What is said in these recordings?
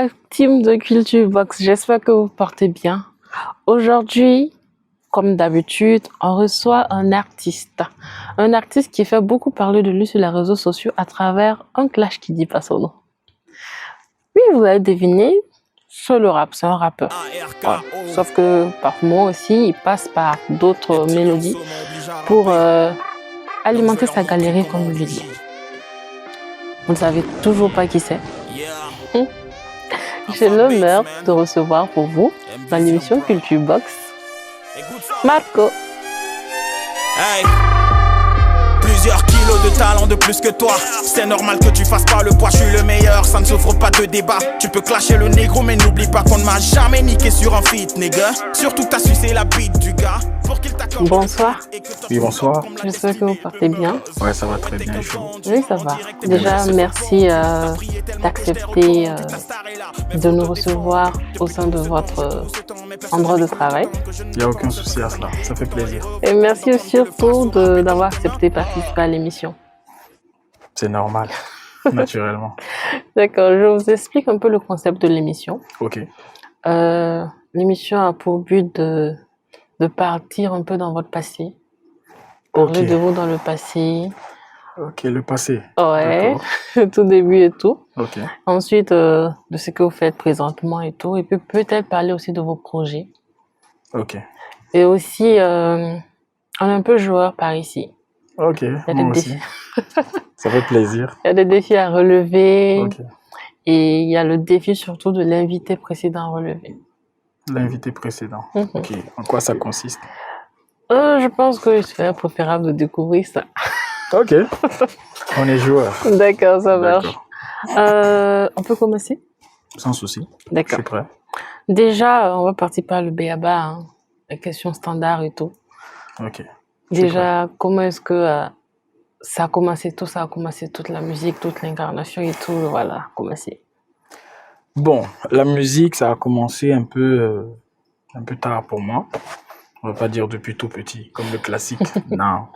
la team de Culture Box, j'espère que vous portez bien. Aujourd'hui, comme d'habitude, on reçoit un artiste qui fait beaucoup parler de lui sur les réseaux sociaux à travers un clash qui dit pas son nom. Oui, vous avez deviné, c'est le rap, c'est un rappeur. Voilà. Sauf que par moi aussi, il passe par d'autres mélodies pour alimenter sa galerie, comme on lui dit. Vous ne savez toujours pas qui c'est. J'ai l'honneur de recevoir pour vous, dans l'émission Culture Box, Marco. Hey. Plusieurs kilos de talent de plus que toi. C'est normal que tu fasses pas le poids, je suis le meilleur, ça ne souffre pas de débat. Tu peux clasher le négro, mais n'oublie pas qu'on ne m'a jamais niqué sur un feat, nigga. Surtout t'as sucé la bite du gars. Bonsoir. Oui, bonsoir. J'espère que vous portez bien. Ouais, ça va très bien, chaud. Oui, ça va. Déjà, merci d'accepter de nous recevoir au sein de votre endroit de travail. Il n'y a aucun souci à cela, ça fait plaisir. Et merci surtout d'avoir accepté de participer à l'émission. C'est normal, naturellement. D'accord, je vous explique un peu le concept de l'émission. Ok. L'émission a pour but de partir un peu dans votre passé. Parler de vous dans le passé. Ok, le passé. Ouais, tout début et tout. Ok. Ensuite, de ce que vous faites présentement et tout. Et puis peut-être parler aussi de vos projets. Ok. Et aussi, on est un peu joueur par ici. Ok, moi aussi. Ça fait plaisir. Il y a des défis à relever. Ok. Et il y a le défi surtout de l'invité précédent à relever. L'invité précédent. Ok. En quoi ça consiste? Je pense qu'il serait préférable de découvrir ça. Ok. On est joueurs. D'accord, ça marche. On peut commencer? Sans souci. D'accord. Je suis prêt. Déjà, on va partir par le b.a.-ba, hein, les questions standards et tout. Ok. Déjà, comment est-ce que ça a commencé tout, ça a commencé toute la musique, toute l'incarnation et tout, voilà, commencé. Bon, la musique, ça a commencé un peu tard pour moi. On va pas dire depuis tout petit, comme le classique. Non.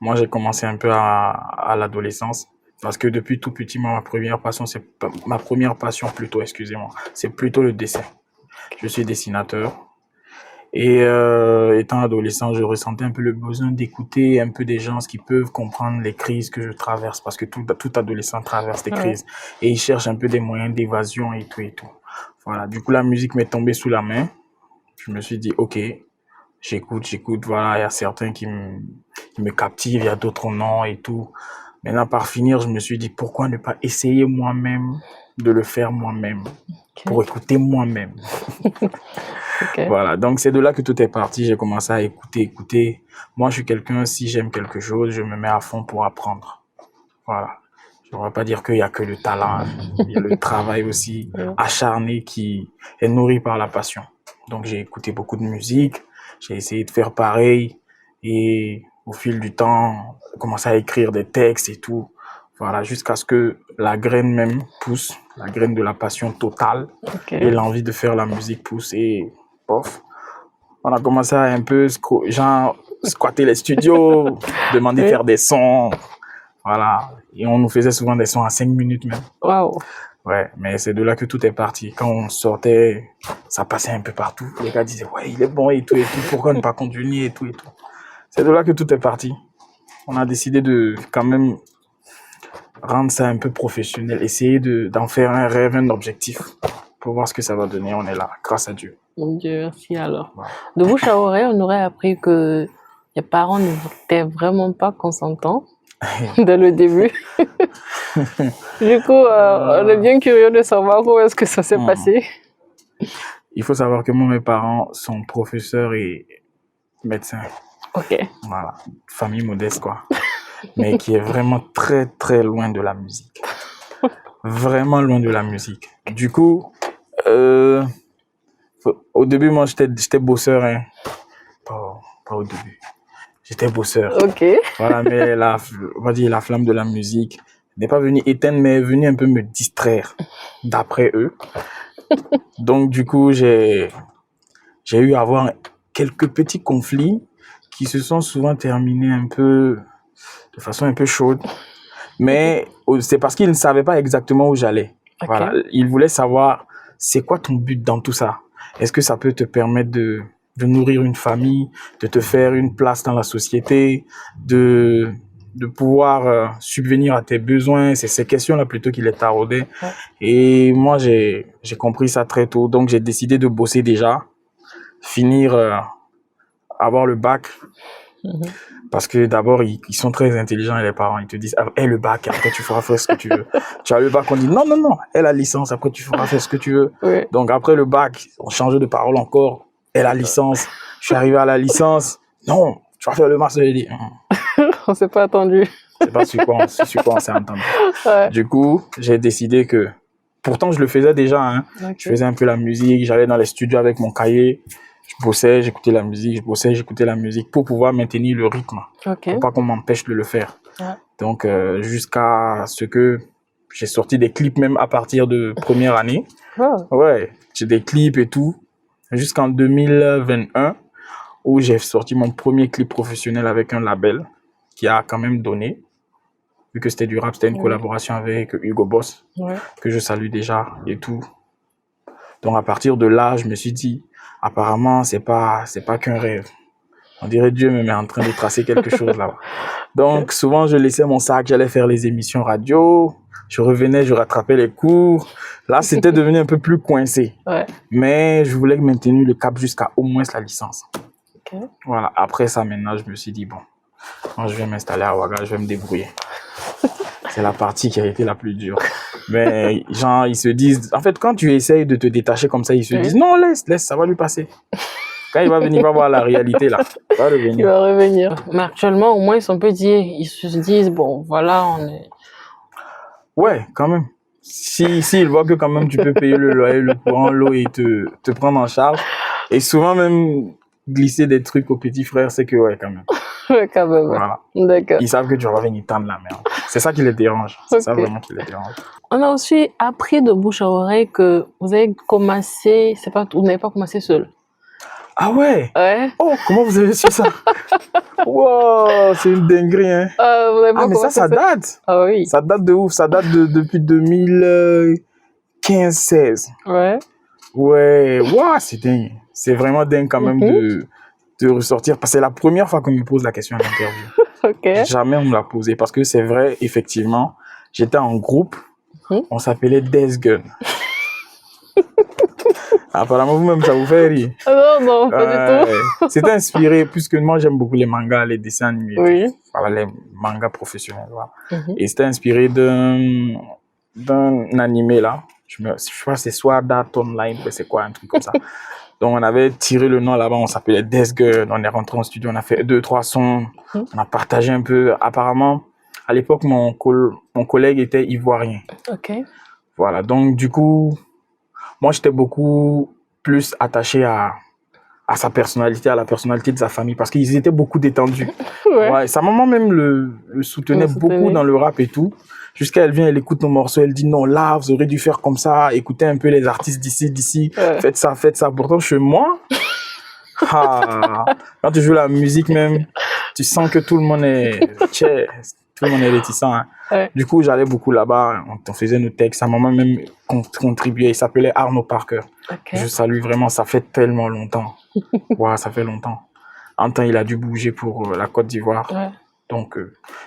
Moi, j'ai commencé un peu à l'adolescence. Parce que depuis tout petit, moi, ma première passion plutôt, excusez-moi, c'est plutôt le dessin. Je suis dessinateur. Et étant adolescent, je ressentais un peu le besoin d'écouter un peu des gens qui peuvent comprendre les crises que je traverse. Parce que tout adolescent traverse des crises. Et ils cherchent un peu des moyens d'évasion et tout et tout. Voilà. Du coup, la musique m'est tombée sous la main. Je me suis dit, ok, j'écoute, voilà, il y a certains qui me captivent, il y a d'autres non et tout. Maintenant, par finir, je me suis dit, pourquoi ne pas essayer moi-même de le faire moi-même, pour écouter moi-même. Voilà, donc c'est de là que tout est parti. J'ai commencé à écouter. Moi, je suis quelqu'un, si j'aime quelque chose, je me mets à fond pour apprendre. Voilà. Je ne vais pas dire qu'il n'y a que le talent, il y a le travail aussi acharné qui est nourri par la passion. Donc, j'ai écouté beaucoup de musique. J'ai essayé de faire pareil et au fil du temps, j'ai commencé à écrire des textes et tout. Voilà, jusqu'à ce que la graine même pousse, la graine de la passion totale et l'envie de faire la musique pousse et pof. On a commencé à un peu squatter les studios, demander de faire des sons. Voilà, et on nous faisait souvent des sons à 5 minutes même. Waouh. Ouais, mais c'est de là que tout est parti. Quand on sortait, ça passait un peu partout. Les gars disaient, ouais, il est bon et tout, pourquoi ne pas continuer et tout et tout. C'est de là que tout est parti. On a décidé de quand même rendre ça un peu professionnel, essayer d'en faire un rêve, un objectif, pour voir ce que ça va donner. On est là, grâce à Dieu. Mon Dieu, merci alors. Voilà. De bouche à oreille, on aurait appris que les parents n'étaient vraiment pas consentants dès le début. Du coup, on est bien curieux de savoir comment est-ce que ça s'est passé. Il faut savoir que moi, mes parents sont professeurs et médecins. Ok. Voilà, famille modeste quoi. Mais qui est vraiment très très loin de la musique. Vraiment loin de la musique. Du coup, au début, moi, j'étais bosseur. Hein. Pas au début. J'étais bosseur. Ok. Voilà, mais on va dire la flamme de la musique n'est pas venue éteindre, mais est venue un peu me distraire, d'après eux. Donc, du coup, j'ai eu à avoir quelques petits conflits qui se sont souvent terminés de façon un peu chaude. Mais c'est parce qu'ils ne savaient pas exactement où j'allais. Okay. Voilà, ils voulaient savoir c'est quoi ton but dans tout ça? Est-ce que ça peut te permettre de nourrir une famille, de te faire une place dans la société, de pouvoir subvenir à tes besoins? C'est ces questions-là plutôt qui les taraudaient. Ouais. Et moi, j'ai compris ça très tôt. Donc, j'ai décidé de bosser déjà, finir, avoir le bac. Parce que d'abord, ils sont très intelligents, les parents. Ils te disent, ah, le bac, après tu feras faire ce que tu veux. Tu as le bac, on dit, non, la licence, après tu feras faire ce que tu veux. Oui. Donc après le bac, on change de parole encore. La licence, je suis arrivé à la licence. Non, tu vas faire le master. J'ai dit, On s'est pas attendu. c'est pas sur quoi on s'est entendu. Ouais. Du coup, j'ai décidé que, pourtant je le faisais déjà, hein. Ok. Je faisais un peu la musique, j'allais dans les studios avec mon cahier. Je bossais, j'écoutais la musique, j'écoutais la musique pour pouvoir maintenir le rythme. Ok. Pour pas qu'on m'empêche de le faire. Ouais. Donc, jusqu'à ce que j'ai sorti des clips même à partir de première année. Oh. Ouais, j'ai des clips et tout. Jusqu'en 2021, où j'ai sorti mon premier clip professionnel avec un label qui a quand même donné. Vu que c'était du rap, c'était une collaboration avec Hugo Boss, Ouais. que je salue déjà et tout. Donc, à partir de là, je me suis dit, apparemment, c'est pas qu'un rêve. On dirait Dieu me met en train de tracer quelque chose là-bas. Donc, souvent, je laissais mon sac, j'allais faire les émissions radio. Je revenais, je rattrapais les cours. Là, c'était devenu un peu plus coincé. Ouais. Mais je voulais maintenir le cap jusqu'à au moins la licence. Ok. Voilà. Après ça, maintenant, je me suis dit, bon, moi, je vais m'installer à Ouaga, je vais me débrouiller. C'est la partie qui a été la plus dure. Mais, genre, ils se disent... En fait, quand tu essayes de te détacher comme ça, ils se disent, non, laisse, ça va lui passer. Quand il va venir, il va voir la réalité, là. Il va revenir. Il va revenir. Mais actuellement, au moins, ils sont petits. Ils se disent, bon, voilà, on est... Ouais, quand même. Si ils voient que quand même tu peux payer le loyer, le courant, l'eau et te prendre en charge. Et souvent même glisser des trucs aux petits frères, c'est que ouais, quand même. Ouais, quand même. Voilà. D'accord. Ils savent que tu vas venir tendre la merde. C'est ça qui les dérange. C'est ça Ok. vraiment qui les dérange. On a aussi appris de bouche à oreille que vous avez commencé, vous n'avez pas commencé seul. Ah ouais? Ouais. Oh, comment vous avez su ça? Wow, c'est une dinguerie, hein. Vous n'avez pas Ah, mais commencé ça seul? date. Ah oui. Ça date de ouf. Ça date depuis 2015-16. Ouais. Ouais, wow, c'est dingue. C'est vraiment dingue quand même de ressortir. Parce que c'est la première fois qu'on me pose la question à l'interview. Ok. Jamais on me l'a posé. Parce que c'est vrai, effectivement, j'étais en groupe. On s'appelait Death Gun. Apparemment, vous-même, ça vous fait rire. Ah non, pas du tout. C'était inspiré, puisque moi, j'aime beaucoup les mangas, les dessins animés. Oui. Voilà, les mangas professionnels. Voilà. Mhm. Et c'était inspiré d'un animé, là. Je crois que c'est Sword Art Online, c'est quoi, un truc comme ça. Donc, on avait tiré le nom là-bas, on s'appelait Death Gun. On est rentré en studio, on a fait 2-3 sons. On a partagé un peu. Apparemment, à l'époque, mon collègue était ivoirien. Ok. Voilà, donc du coup, moi, j'étais beaucoup plus attaché à sa personnalité, à la personnalité de sa famille, parce qu'ils étaient beaucoup détendus. Ouais. Ouais, sa maman même le soutenait beaucoup dans le rap et tout. Jusqu'à elle vient, elle écoute nos morceaux, elle dit non, là, vous aurez dû faire comme ça, écoutez un peu les artistes d'ici, Ouais. faites ça. Pourtant, chez moi, quand tu joues la musique même, tu sens que tout le monde est réticent. Hein. Ouais. Du coup, j'allais beaucoup là-bas, on faisait nos textes, sa maman même contribuait, il s'appelait Arnaud Parker. Ok. Je salue vraiment, ça fait tellement longtemps. Ouais, ça fait longtemps. En temps, il a dû bouger pour la Côte d'Ivoire. Ouais. Donc,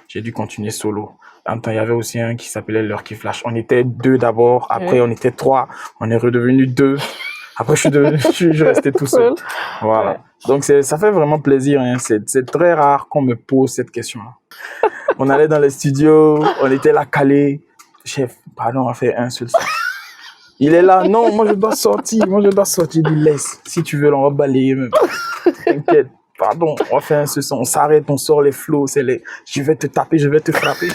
j'ai dû continuer solo. En temps, il y avait aussi un qui s'appelait L'Heure qui Flash. On était 2 d'abord, après on était 3, on est redevenu 2. Après, je suis resté tout seul. Voilà. Ouais. Donc, ça fait vraiment plaisir. Hein. C'est très rare qu'on me pose cette question-là. On allait dans les studios, on était là calé. Chef, pardon, on a fait un seul son. Il est là, non, moi je dois sortir. Il dit, laisse, si tu veux, on va balayer même. T'inquiète, pardon, on va faire un seul son. On s'arrête, on sort les flows, je vais te taper, je vais te frapper.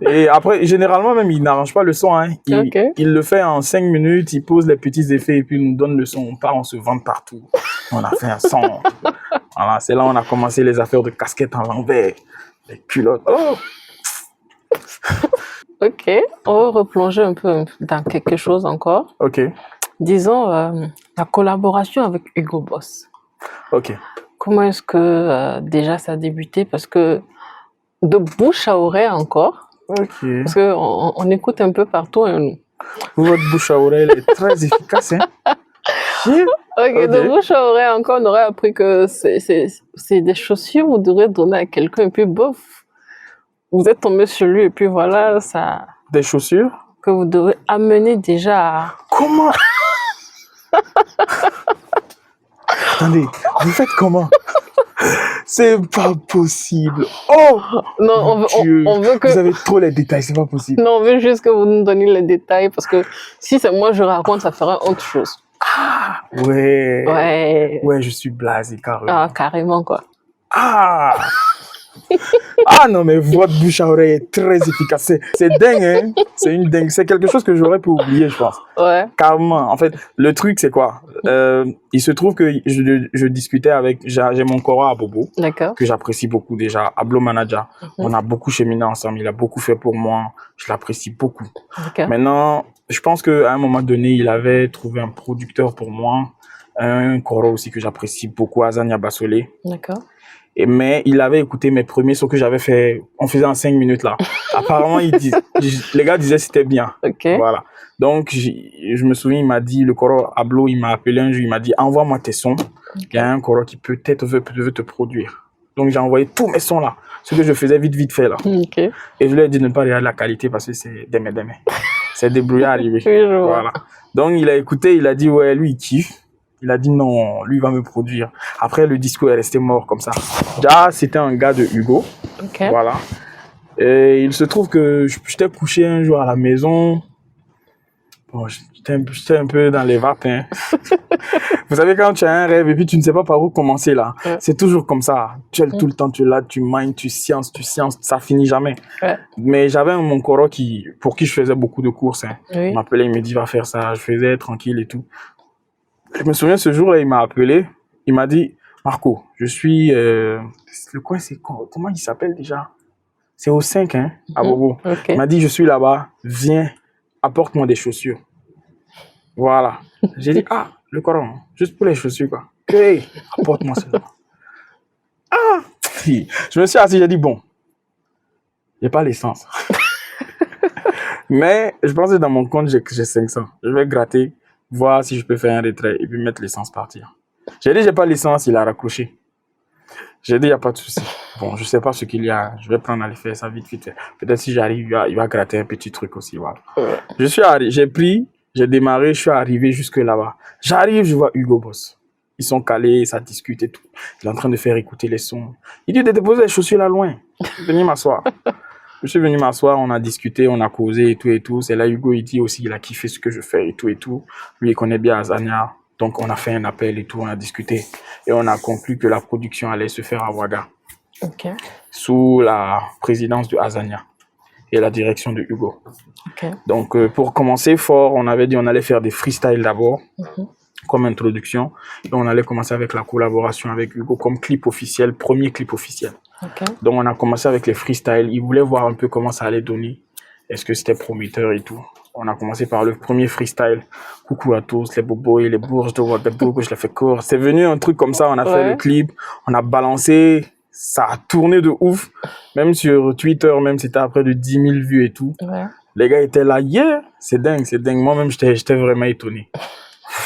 Et après, généralement même, il n'arrange pas le son. Hein. Il le fait en 5 minutes, il pose les petits effets et puis il nous donne le son. On part, on se vend partout. On a fait un son. Voilà, c'est là où on a commencé les affaires de casquettes en l'envers, les culottes. Oh! Ok, on va replonger un peu dans quelque chose encore. Ok, Disons la collaboration avec Hugo Boss. ok. Comment est-ce que déjà ça a débuté? Parce que de bouche à oreille encore, Ok. parce qu'on écoute un peu partout, Votre bouche à oreille elle est très efficace. Hein? Shit. Ok, Ok. de bouche à oreille, encore, on aurait appris que c'est des chaussures que vous devrez donner à quelqu'un, et puis bof, vous êtes tombé sur lui, et puis voilà, ça, Des chaussures? que vous devrez amener déjà à... Comment? Attendez, vous faites comment? C'est pas possible. Oh Non, mon Dieu. on veut que... Vous avez trop les détails, c'est pas possible. Non, on veut juste que vous nous donniez les détails, parce que si c'est moi je raconte, ça fera autre chose. Ouais. Ouais. Ouais, je suis blasé carrément. Ah, carrément, quoi. Ah! Ah non, mais votre bouche à oreille est très efficace. C'est dingue, hein? C'est une dingue. C'est quelque chose que j'aurais pu oublier, je pense. Ouais, Carrément. En fait, le truc, c'est quoi? Il se trouve que je discutais avec... J'ai mon Cora à Bobo, d'accord. que j'apprécie beaucoup déjà. Ablo Manager. On a beaucoup cheminé ensemble. Il a beaucoup fait pour moi. Je l'apprécie beaucoup. D'accord. Maintenant, je pense qu'à un moment donné, il avait trouvé un producteur pour moi. Un Cora aussi que j'apprécie beaucoup, Azania Bassolé. D'accord. Mais il avait écouté mes premiers sons que j'avais fait, on faisait en 5 minutes là. Apparemment, les gars disaient que c'était bien. Ok. Voilà. Donc, je me souviens, il m'a dit, le Coro Ablo, il m'a appelé un jour, il m'a dit, envoie-moi tes sons. Il y a un Coro qui peut-être veut te produire. Donc, j'ai envoyé tous mes sons là. Ce que je faisais vite fait là. Ok. Et je lui ai dit de ne pas regarder la qualité parce que c'est des C'est débrouillé à arriver. Oui, je vois. Voilà. Donc, il a écouté, il a dit, ouais, lui, il kiffe. Il a dit non, lui il va me produire. Après, le disco est resté mort comme ça. Déjà, c'était un gars de Hugo. Ok. Voilà. Et il se trouve que j'étais couché un jour à la maison. Bon, j'étais un peu dans les vapes. Hein. Vous savez, quand tu as un rêve et puis tu ne sais pas par où commencer là, Ouais. c'est toujours comme ça. Tu es tout le temps, tu es là, tu mines, tu sciences, ça finit jamais. Ouais. Mais j'avais mon coro pour qui je faisais beaucoup de courses. Hein. Oui. Il m'appelait, il me dit va faire ça. Je faisais tranquille et tout. Je me souviens ce jour-là, il m'a appelé. Il m'a dit, Marco, je suis... le coin, c'est comment il s'appelle déjà? C'est au 5, hein, à Bobo. Ok. Il m'a dit, je suis là-bas, viens, apporte-moi des chaussures. Voilà. J'ai dit, ah, le coron, juste pour les chaussures, quoi. Ok, apporte-moi cela. Ah! Je me suis assis, j'ai dit, bon, j'ai pas l'essence. Mais je pense que dans mon compte, j'ai 500. Je vais gratter, voir si je peux faire un retrait et puis mettre l'essence partir. J'ai dit, j'ai pas l'essence, il a raccroché. J'ai dit, il n'y a pas de souci. Bon, je sais pas ce qu'il y a. Je vais prendre à aller faire ça vite. Peut-être si j'arrive, il va gratter un petit truc aussi. Voilà. J'ai pris, j'ai démarré, je suis arrivé jusque là-bas. J'arrive, je vois Hugo Boss. Ils sont calés, ça discute et tout. Il est en train de faire écouter les sons. Il dit de déposer les chaussures là loin. Venez m'asseoir. Je suis venu m'asseoir, on a discuté, on a causé et tout. C'est là Hugo, il dit aussi, il a kiffé ce que je fais et tout. Lui, il connaît bien Azania. Donc, on a fait un appel et tout, on a discuté. Et on a conclu que la production allait se faire à Ouaga. Ok. Sous la présidence de Azania et la direction de Hugo. Ok. Donc, pour commencer fort, on avait dit on allait faire des freestyles d'abord, comme introduction. Et on allait commencer avec la collaboration avec Hugo comme clip officiel, premier clip officiel. Ok. Donc, on a commencé avec les freestyles. Il voulait voir un peu comment ça allait donner. Est-ce que c'était prometteur et tout. On a commencé par le premier freestyle. Coucou à tous, les bobos et les bourges de Ouagadougou, je l'ai fait court. C'est venu un truc comme ça, on a fait le clip, on a balancé, ça a tourné de ouf. Même sur Twitter, même c'était à près de 10 000 vues et tout. Ouais. Les gars étaient là, yeah, c'est dingue. Moi-même, j'étais vraiment étonné.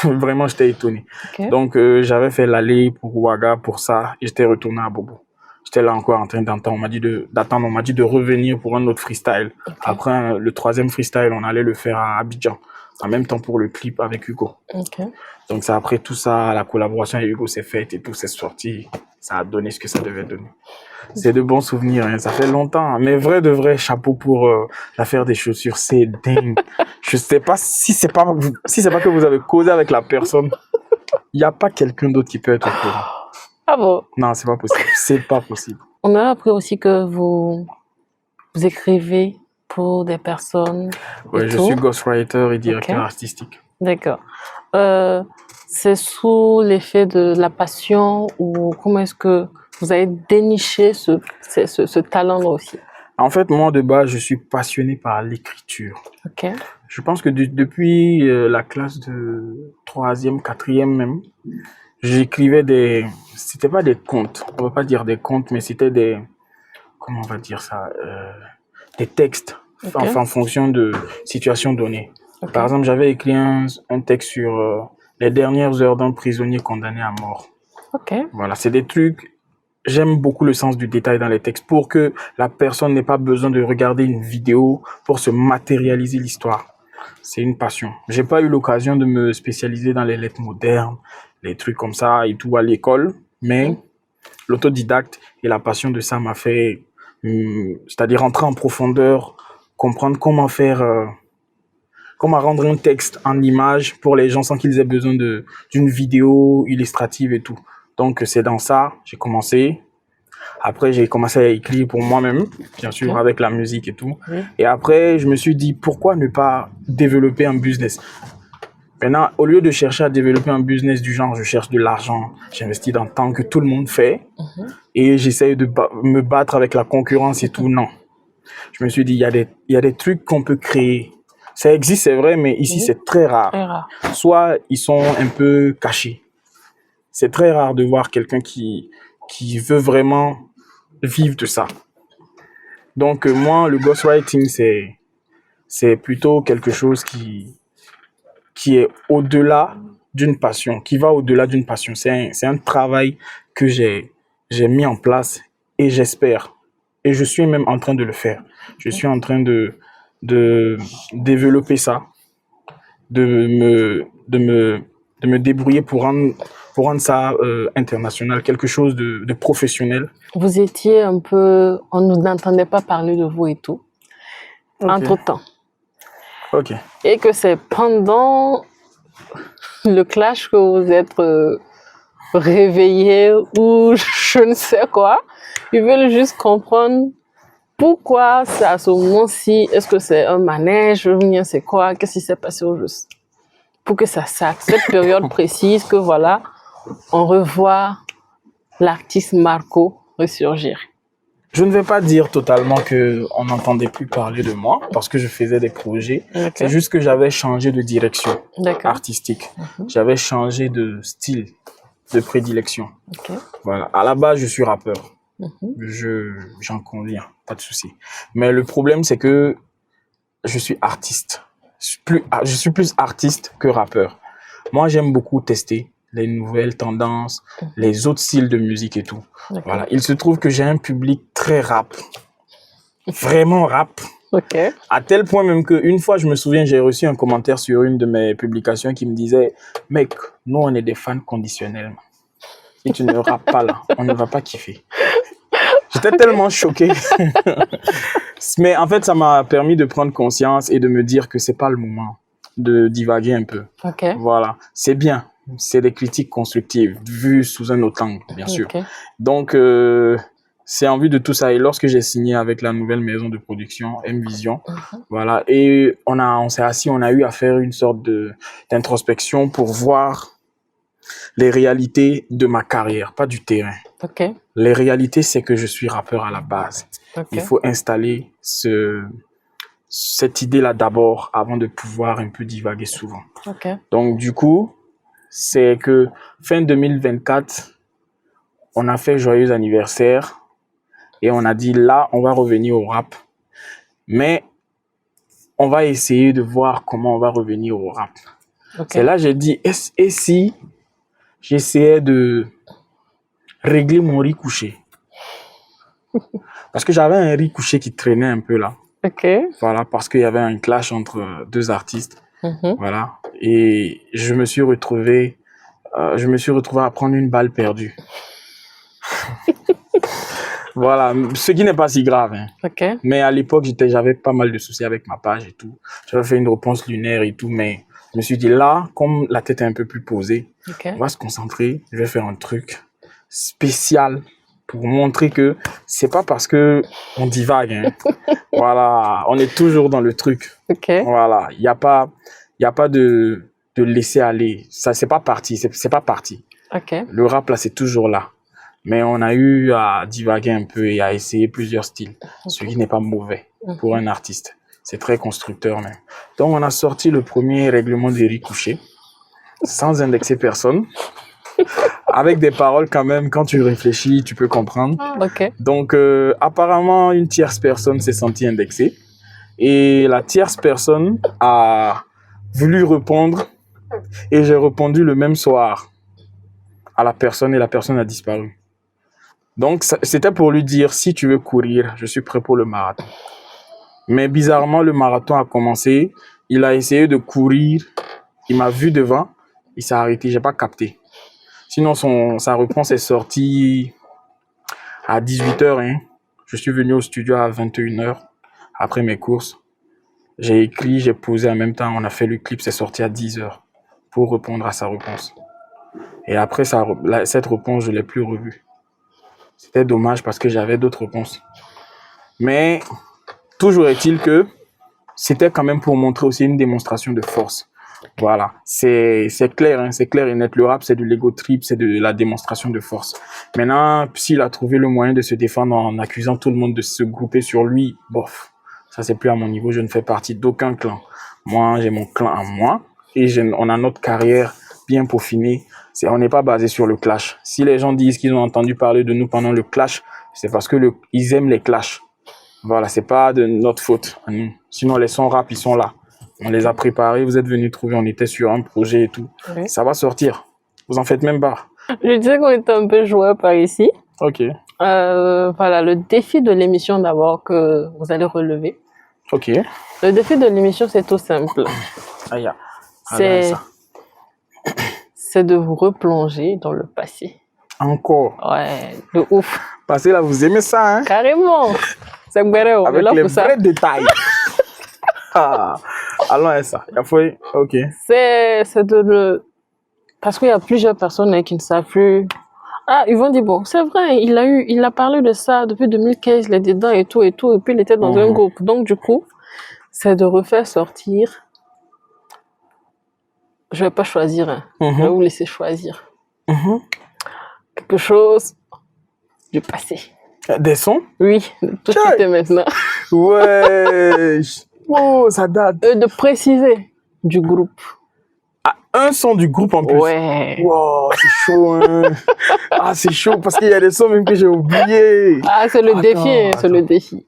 Vraiment, j'étais étonné. Ok. Donc, j'avais fait l'aller pour Ouaga, pour ça, et j'étais retourné à Bobo. J'étais là encore en train d'attendre. On m'a dit de revenir pour un autre freestyle. Ok. Après, le troisième freestyle, on allait le faire à Abidjan. En même temps pour le clip avec Hugo. Ok. Donc, c'est après tout ça, la collaboration avec Hugo s'est faite et tout s'est sorti. Ça a donné ce que ça devait donner. C'est de bons souvenirs, hein. Ça fait longtemps. Mais vrai de vrai, chapeau pour l'affaire des chaussures. C'est dingue. Je sais pas si c'est pas que vous avez causé avec la personne. Il n'y a pas quelqu'un d'autre qui peut être au courant. Ah bon? Non, c'est pas possible. C'est pas possible. On a appris aussi que vous écrivez pour des personnes. Ouais, et je tout. suis ghostwriter et directeur Ok. artistique. D'accord. C'est sous l'effet de la passion ou comment est-ce que vous avez déniché ce talent-là aussi? En fait, moi, de base, je suis passionné par l'écriture. Ok. Je pense que depuis la classe de 3e, 4e même, j'écrivais c'était pas des contes, on va pas dire des contes, mais c'était comment on va dire ça, des textes, Ok. enfin, en fonction de situations données. Ok. Par exemple, j'avais écrit un texte sur les dernières heures d'un prisonnier condamné à mort. Ok. Voilà, c'est des trucs. J'aime beaucoup le sens du détail dans les textes pour que la personne n'ait pas besoin de regarder une vidéo pour se matérialiser l'histoire. C'est une passion. J'ai pas eu l'occasion de me spécialiser dans les lettres modernes, les trucs comme ça et tout à l'école, mais l'autodidacte et la passion de ça m'a fait, c'est-à-dire entrer en profondeur, comprendre comment faire, comment rendre un texte en image pour les gens sans qu'ils aient besoin d'une vidéo illustrative et tout. Donc, c'est dans ça, j'ai commencé. Après, j'ai commencé à écrire pour moi-même, bien sûr, Ok. avec la musique et tout. Oui. Et après, je me suis dit, pourquoi ne pas développer un business? Maintenant, au lieu de chercher à développer un business du genre, je cherche de l'argent, j'investis dans le temps que tout le monde fait, et j'essaye de me battre avec la concurrence et tout. Non. Je me suis dit, il y a des trucs qu'on peut créer. Ça existe, c'est vrai, mais ici, c'est très rare. Très rare. Soit ils sont un peu cachés. C'est très rare de voir quelqu'un qui veut vraiment vivre de ça. Donc, moi, le ghostwriting, c'est plutôt quelque chose qui est au-delà d'une passion, qui va au-delà d'une passion. C'est un travail que j'ai mis en place et j'espère. Et je suis même en train de le faire. Je suis en train de développer ça, de me débrouiller pour rendre ça international, quelque chose de professionnel. Vous étiez un peu... On ne n'entendait pas parler de vous et tout, entre-temps. Ok. Et que c'est pendant le clash que vous êtes réveillé ou je ne sais quoi. Ils veulent juste comprendre pourquoi c'est à ce moment-ci. Est-ce que c'est un manège ou bien c'est quoi? Qu'est-ce qui s'est passé au juste? Pour que ça sache cette période précise que voilà, on revoit l'artiste Marco ressurgir. Je ne vais pas dire totalement qu'on n'entendait plus parler de moi parce que je faisais des projets. Ok. C'est juste que j'avais changé de direction D'accord. artistique. J'avais changé de style de prédilection. Ok. Voilà. À la base, je suis rappeur. J'en conviens, pas de souci. Mais le problème, c'est que je suis artiste. Je suis plus artiste que rappeur. Moi, j'aime beaucoup tester les nouvelles tendances, les autres styles de musique et tout. D'accord. Voilà. Il se trouve que j'ai un public très rap. Vraiment rap. Ok. À tel point même qu'une fois, je me souviens, j'ai reçu un commentaire sur une de mes publications qui me disait « Mec, nous, on est des fans conditionnels. Si tu ne rappes pas là, on ne va pas kiffer. » J'étais tellement choqué. Mais en fait, ça m'a permis de prendre conscience et de me dire que c'est pas le moment de divaguer un peu. Ok. Voilà. C'est bien. C'est des critiques constructives, vues sous un autre angle, bien sûr. Ok. Donc, c'est en vue de tout ça. Et lorsque j'ai signé avec la nouvelle maison de production, M-Vision, voilà, et on s'est assis, on a eu à faire une sorte d'introspection pour voir les réalités de ma carrière, pas du terrain. Ok. Les réalités, c'est que je suis rappeur à la base. Ok. Il faut installer cette idée-là d'abord avant de pouvoir un peu divaguer souvent. Ok. Donc, du coup, c'est que fin 2024, on a fait joyeux anniversaire et on a dit là, on va revenir au rap. Mais on va essayer de voir comment on va revenir au rap. Ok. C'est là que j'ai dit, et si j'essayais de régler mon riz couché? Parce que j'avais un riz couché qui traînait un peu là. Ok. Voilà, parce qu'il y avait un clash entre deux artistes. Voilà. Et je me suis retrouvé à prendre une balle perdue. Voilà, ce qui n'est pas si grave. Hein. Ok. Mais à l'époque, j'avais pas mal de soucis avec ma page et tout. J'avais fait une réponse lunaire et tout, mais je me suis dit là, comme la tête est un peu plus posée, Ok. on va se concentrer. Je vais faire un truc spécial pour montrer que c'est pas parce que on divague. Hein. Voilà, on est toujours dans le truc. Ok. Voilà, il y a pas de laisser aller. Ça, c'est pas parti. C'est pas parti. Ok. Le rap, là, c'est toujours là. Mais on a eu à divaguer un peu et à essayer plusieurs styles. Ce qui n'est pas mauvais pour un artiste. C'est très constructeur même. Donc, on a sorti le premier règlement des riz couchés, sans indexer personne, avec des paroles quand même, quand tu réfléchis, tu peux comprendre. Ok. Donc, apparemment, une tierce personne s'est sentie indexée. Et la tierce personne a voulu répondre et j'ai répondu le même soir à la personne et la personne a disparu. Donc, c'était pour lui dire, si tu veux courir, je suis prêt pour le marathon. Mais bizarrement, le marathon a commencé. Il a essayé de courir. Il m'a vu devant. Il s'est arrêté. J'ai pas capté. Sinon, sa réponse est sortie à 18h. Hein. Je suis venu au studio à 21h après mes courses. J'ai écrit, j'ai posé en même temps. On a fait le clip. C'est sorti à 10h pour répondre à sa réponse. Et après, cette réponse, je ne l'ai plus revue. C'était dommage parce que j'avais d'autres réponses. Mais toujours est-il que c'était quand même pour montrer aussi une démonstration de force. Voilà, c'est clair, hein, c'est clair et net. Le rap, c'est de l'ego trip, c'est de la démonstration de force. Maintenant, s'il a trouvé le moyen de se défendre en accusant tout le monde de se grouper sur lui, bof, ça c'est plus à mon niveau. Je ne fais partie d'aucun clan. Moi, j'ai mon clan à moi et on a notre carrière bien peaufinée. On n'est pas basé sur le clash. Si les gens disent qu'ils ont entendu parler de nous pendant le clash, c'est parce que ils aiment les clashs. Voilà, c'est pas de notre faute. Sinon, les sons rap, ils sont là. On les a préparés, vous êtes venus trouver, on était sur un projet et tout. Oui. Ça va sortir. Vous en faites même pas. Je disais qu'on était un peu joueurs par ici. Ok. Voilà, le défi de l'émission d'abord que vous allez relever. Ok. Le défi de l'émission, c'est tout simple. Aïe. C'est de vous replonger dans le passé. Encore? Ouais, de ouf. Passé là, vous aimez ça, hein? Carrément. C'est vrai. Avec les vrais détails. Allons à ça. Ok. C'est de le... Parce qu'il y a plusieurs personnes qui ne savent plus. Ah, ils vont dire, bon, c'est vrai, il a parlé de ça depuis 2015, il est dedans et tout, et puis il était dans un groupe. Donc, du coup, c'est de refaire sortir. Je vais pas choisir, hein. Je vais vous laisser choisir. Quelque chose du passé. Des sons? Oui, tout de suite et maintenant. Ouais. Oh, ça date. De préciser du groupe. Ah, un son du groupe en plus. Ouais. Wow, c'est chaud, hein. Ah, c'est chaud parce qu'il y a des sons même que j'ai oubliés. Ah, c'est le défi, hein, c'est le défi.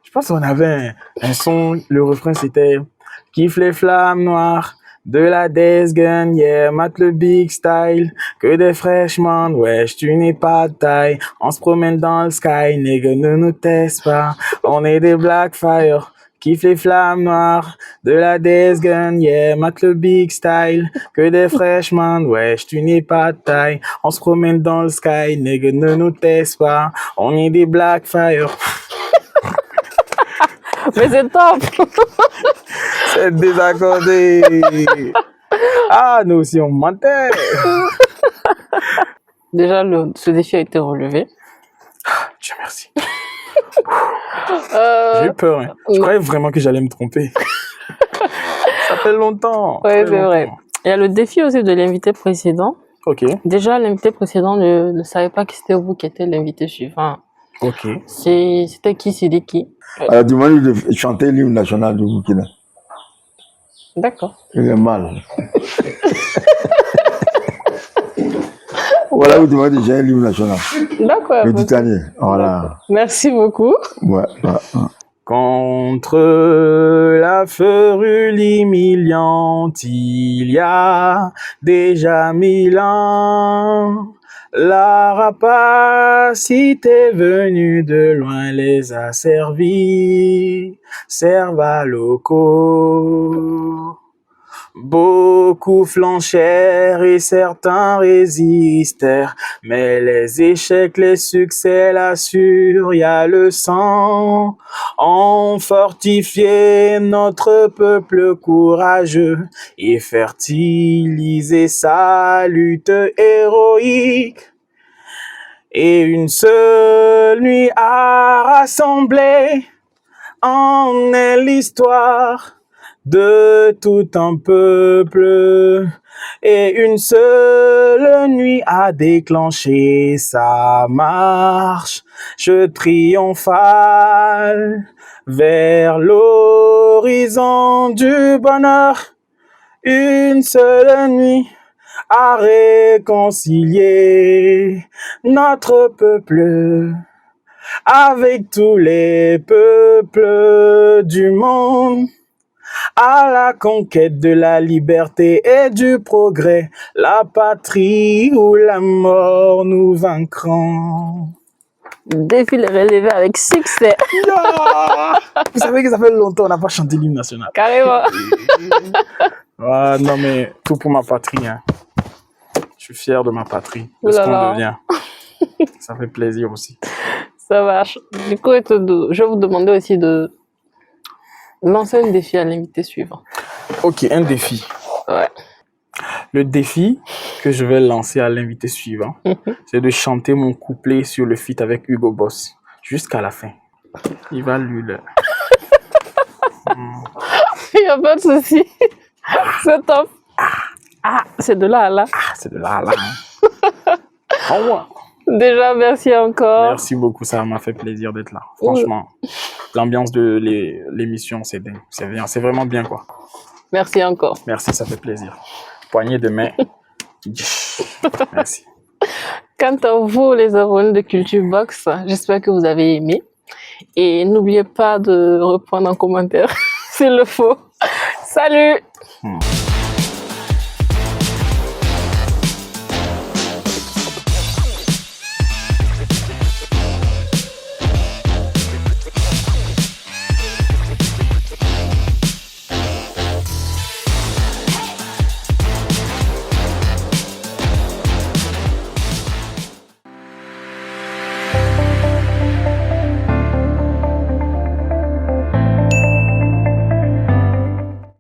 Je pense qu'on avait un son, le refrain c'était « Kiffe les flammes noires ». De la Death Gun, yeah, mate le big style. Que des freshman, wesh, tu n'es pas de taille. On se promène dans le sky, nigga, ne nous teste pas. On est des Blackfire, kiffe les flammes noires. De la Death Gun, yeah, mate le big style. Que des freshman, wesh, tu n'es pas de taille. On se promène dans le sky, nigga, ne nous teste pas. On est des Blackfire. Mais c'est top. C'est désaccordé. Ah, nous aussi, on mentait. Déjà, ce défi a été relevé. Dieu merci. J'ai eu peur. Hein. Je croyais vraiment que j'allais me tromper. Ça fait longtemps. Oui, c'est vrai. Il y a le défi aussi de l'invité précédent. Ok. Déjà, l'invité précédent ne savait pas que c'était vous qui étiez l'invité suivant. Ok. C'était qui, c'est qui? Alors, demande de chanter l'hymne national du Burkina. D'accord. Il est mal. Voilà, vous demandez déjà l'hymne national. D'accord. Le Titanier. Voilà. Merci beaucoup. Ouais. Contre la férule humiliante, il y a déjà 1000 ans. La rapacité venue de loin les a servis, serva locaux. Beaucoup flanchèrent et certains résistèrent, mais les échecs, les succès l'assurent, y a le sang. On fortifié notre peuple courageux et fertilisé sa lutte héroïque. Et une seule nuit a rassemblé en elle l'histoire de tout un peuple, et une seule nuit a déclenché sa marche triomphale vers l'horizon du bonheur. Une seule nuit a réconcilié notre peuple avec tous les peuples du monde. À la conquête de la liberté et du progrès, la patrie ou la mort nous vaincront. Défi le relevé avec succès. Yeah! Vous savez que ça fait longtemps qu'on n'a pas chanté l'hymne national. Carrément. Ah, non, mais tout pour ma patrie. Hein. Je suis fier de ma patrie, de Ouh ce là qu'on là. devient. Ça fait plaisir aussi. Ça marche. Du coup, je vais vous demander aussi de lancer un défi à l'invité suivant. Ok, un défi. Ouais. Le défi que je vais lancer à l'invité suivant, c'est de chanter mon couplet sur le feat avec Hugo Boss jusqu'à la fin. Il va lui le... Il n'y a pas de souci. C'est top. Ah, c'est de là à là. Ah, c'est de là à là. Hein. Au revoir. Déjà, merci encore. Merci beaucoup, ça m'a fait plaisir d'être là. Franchement, l'ambiance de l'émission, c'est dingue. C'est bien, c'est vraiment bien, quoi. Merci encore. Merci, ça fait plaisir. Poignée de main. Merci. Quant à vous, les abonnés de Culture Box, j'espère que vous avez aimé. Et n'oubliez pas de reprendre en commentaire s'il le faut. Salut!